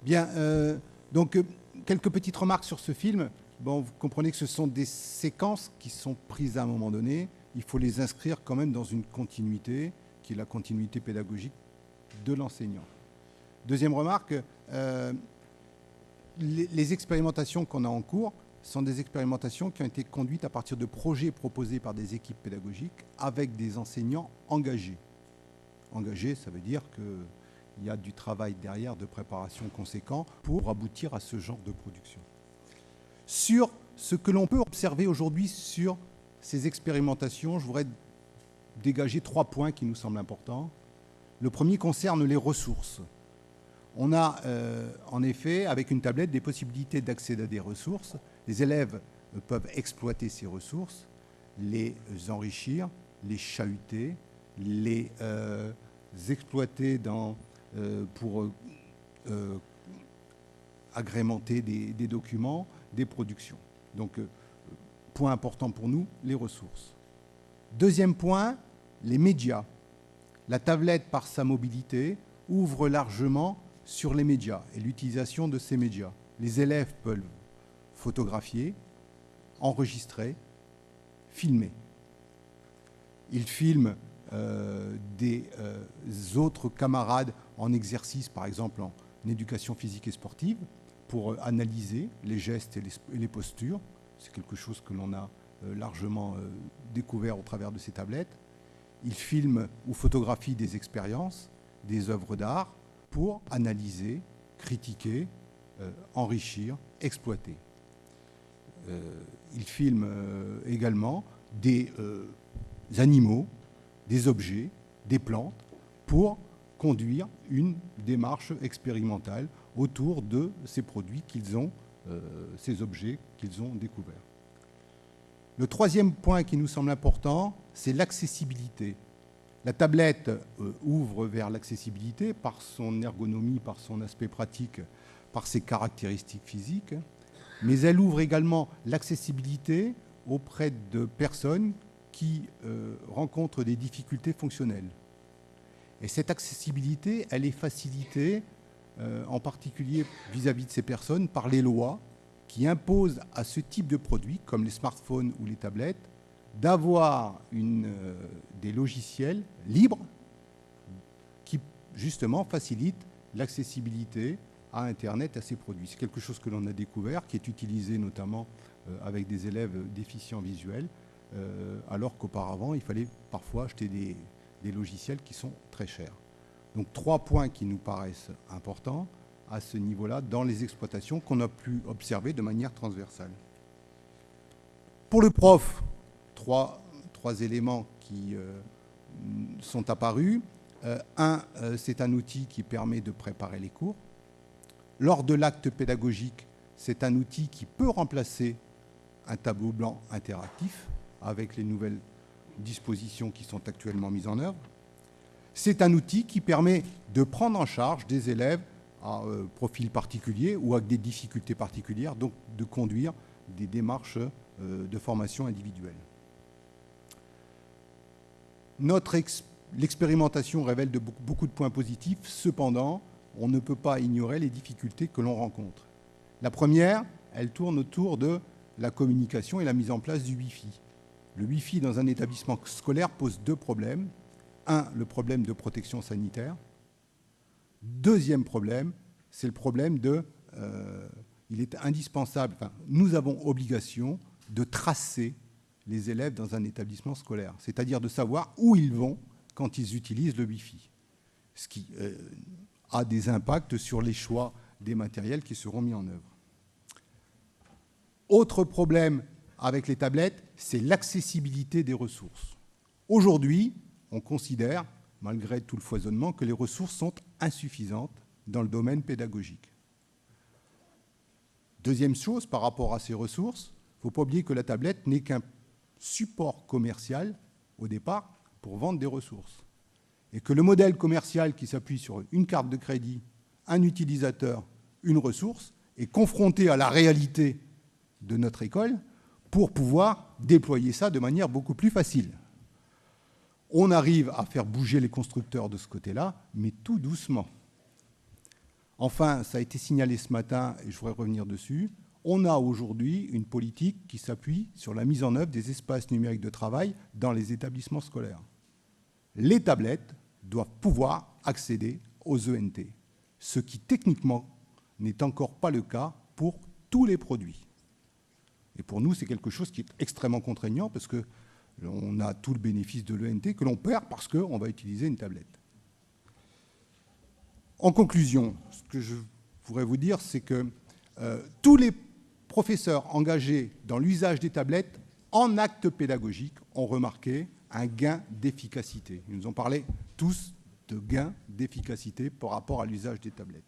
Bien, quelques petites remarques sur ce film. Bon, vous comprenez que ce sont des séquences qui sont prises à un moment donné. Il faut les inscrire quand même dans une continuité, qui est la continuité pédagogique de l'enseignant. Deuxième remarque, les expérimentations qu'on a en cours sont des expérimentations qui ont été conduites à partir de projets proposés par des équipes pédagogiques avec des enseignants engagés. Engagés, ça veut dire qu'il y a du travail derrière de préparation conséquent pour aboutir à ce genre de production. Sur ce que l'on peut observer aujourd'hui sur ces expérimentations, je voudrais dégager 3 points qui nous semblent importants. Le premier concerne les ressources. On a en effet, avec une tablette, des possibilités d'accéder à des ressources. Les élèves peuvent exploiter ces ressources, les enrichir, les chahuter, les exploiter pour agrémenter des documents, des productions. Donc, point important pour nous, les ressources. Deuxième point, les médias. La tablette, par sa mobilité, ouvre largement sur les médias et l'utilisation de ces médias. Les élèves peuvent photographier, enregistrer, filmer. Ils filment des autres camarades en exercice, par exemple en éducation physique et sportive, pour analyser les gestes et les postures. C'est quelque chose que l'on a largement découvert au travers de ces tablettes. Ils filment ou photographient des expériences, des œuvres d'art, pour analyser, critiquer, enrichir, exploiter. Ils filment également des animaux, des objets, des plantes, pour conduire une démarche expérimentale autour de ces produits qu'ils ont, ces objets qu'ils ont découverts. Le troisième point qui nous semble important, c'est l'accessibilité. La tablette ouvre vers l'accessibilité par son ergonomie, par son aspect pratique, par ses caractéristiques physiques, mais elle ouvre également l'accessibilité auprès de personnes qui rencontrent des difficultés fonctionnelles. Et cette accessibilité, elle est facilitée, en particulier vis-à-vis de ces personnes, par les lois qui imposent à ce type de produits, comme les smartphones ou les tablettes, d'avoir des logiciels libres qui, justement, facilitent l'accessibilité à Internet, à ces produits. C'est quelque chose que l'on a découvert, qui est utilisé notamment avec des élèves déficients visuels, alors qu'auparavant, il fallait parfois acheter des logiciels qui sont très chers. Donc 3 points qui nous paraissent importants à ce niveau-là dans les exploitations qu'on a pu observer de manière transversale. Pour le prof, trois éléments qui sont apparus. C'est un outil qui permet de préparer les cours. Lors de l'acte pédagogique, c'est un outil qui peut remplacer un tableau blanc interactif avec les nouvelles dispositions qui sont actuellement mises en œuvre. C'est un outil qui permet de prendre en charge des élèves à profil particulier ou avec des difficultés particulières, donc de conduire des démarches de formation individuelle. L'expérimentation révèle beaucoup de points positifs. Cependant, on ne peut pas ignorer les difficultés que l'on rencontre. La première, elle tourne autour de la communication et la mise en place du Wi-Fi. Le Wi-Fi dans un établissement scolaire pose 2 problèmes. Un, le problème de protection sanitaire. Deuxième problème, c'est le problème il est indispensable, nous avons obligation de tracer les élèves dans un établissement scolaire, c'est-à-dire de savoir où ils vont quand ils utilisent le Wi-Fi, ce qui a des impacts sur les choix des matériels qui seront mis en œuvre. Autre problème avec les tablettes, c'est l'accessibilité des ressources. Aujourd'hui, on considère, malgré tout le foisonnement, que les ressources sont insuffisantes dans le domaine pédagogique. Deuxième chose, par rapport à ces ressources, il ne faut pas oublier que la tablette n'est qu'un support commercial, au départ, pour vendre des ressources. Et que le modèle commercial qui s'appuie sur une carte de crédit, un utilisateur, une ressource, est confronté à la réalité de notre école pour pouvoir déployer ça de manière beaucoup plus facile. On arrive à faire bouger les constructeurs de ce côté-là, mais tout doucement. Enfin, ça a été signalé ce matin, et je voudrais revenir dessus, on a aujourd'hui une politique qui s'appuie sur la mise en œuvre des espaces numériques de travail dans les établissements scolaires. Les tablettes doivent pouvoir accéder aux ENT, ce qui techniquement n'est encore pas le cas pour tous les produits. Et pour nous, c'est quelque chose qui est extrêmement contraignant parce qu'on a tout le bénéfice de l'ENT que l'on perd parce qu'on va utiliser une tablette. En conclusion, ce que je voudrais vous dire, c'est que tous les professeurs engagés dans l'usage des tablettes en acte pédagogique ont remarqué un gain d'efficacité. Ils nous ont parlé tous de gain d'efficacité par rapport à l'usage des tablettes.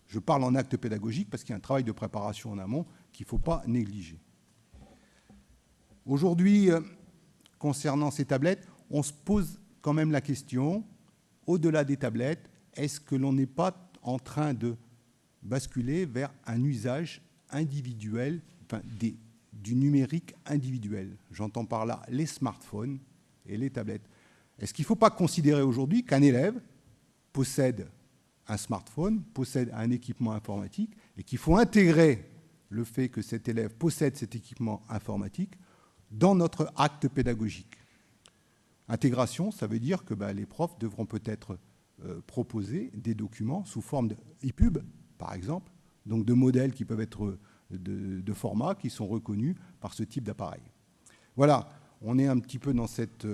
Je parle en acte pédagogique parce qu'il y a un travail de préparation en amont qu'il ne faut pas négliger. Aujourd'hui, concernant ces tablettes, on se pose quand même la question, au-delà des tablettes, est-ce que l'on n'est pas en train de basculer vers un usage individuel, enfin, du numérique individuel? J'entends par là les smartphones et les tablettes. Est-ce qu'il ne faut pas considérer aujourd'hui qu'un élève possède un smartphone, possède un équipement informatique et qu'il faut intégrer le fait que cet élève possède cet équipement informatique dans notre acte pédagogique? Intégration, ça veut dire que les profs devront peut-être proposer des documents sous forme d'e-pub, par exemple, donc de modèles qui peuvent être de formats qui sont reconnus par ce type d'appareil. Voilà, on est un petit peu dans cette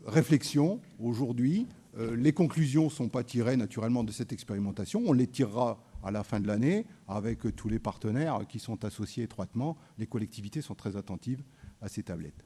réflexion aujourd'hui. Les conclusions ne sont pas tirées naturellement de cette expérimentation. On les tirera à la fin de l'année avec tous les partenaires qui sont associés étroitement. Les collectivités sont très attentives à ces tablettes.